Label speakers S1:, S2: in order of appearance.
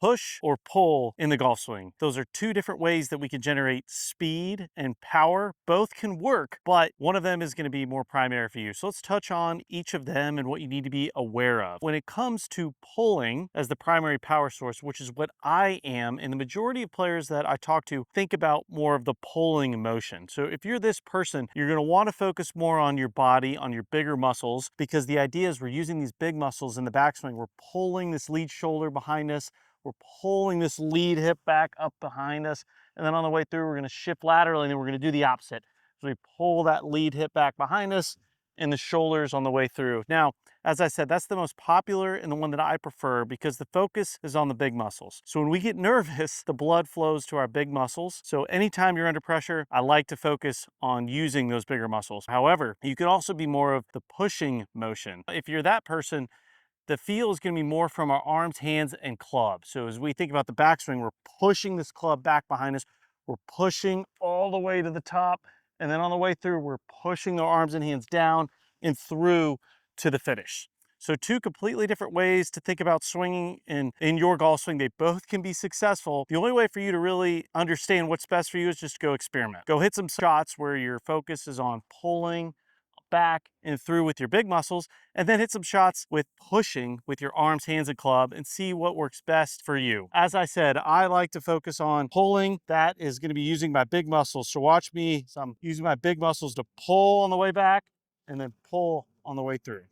S1: push or pull in the golf swing. Those are two different ways that we can generate speed and power. Both can work, but one of them is going to be more primary for you. So let's touch on each of them and what you need to be aware of. When it comes to pulling as the primary power source, which is what I am, and the majority of players that I talk to think about more of the pulling motion. So if you're this person, you're going to want to focus more on your body, on your bigger muscles, because the idea is we're using these big muscles in the backswing. We're pulling this lead shoulder behind us. We're pulling this lead hip back up behind us. And then on the way through, we're going to shift laterally, and then we're going to do the opposite. So we pull that lead hip back behind us and the shoulders on the way through. Now, as I said, that's the most popular and the one that I prefer because the focus is on the big muscles. So when we get nervous, the blood flows to our big muscles. So anytime you're under pressure, I like to focus on using those bigger muscles. However, you could also be more of the pushing motion. If you're that person, the feel is going to be more from our arms, hands, and club. So as we think about the backswing, we're pushing this club back behind us. We're pushing all the way to the top. And then on the way through, we're pushing the arms and hands down and through to the finish. So two completely different ways to think about swinging in your golf swing. They both can be successful. The only way for you to really understand what's best for you is just go experiment. Go hit some shots where your focus is on pulling back and through with your big muscles, and then hit some shots with pushing with your arms, hands, and club and see what works best for you. As I said, I like to focus on pulling. That is going to be using my big muscles. So watch me. So I'm using my big muscles to pull on the way back and then pull on the way through.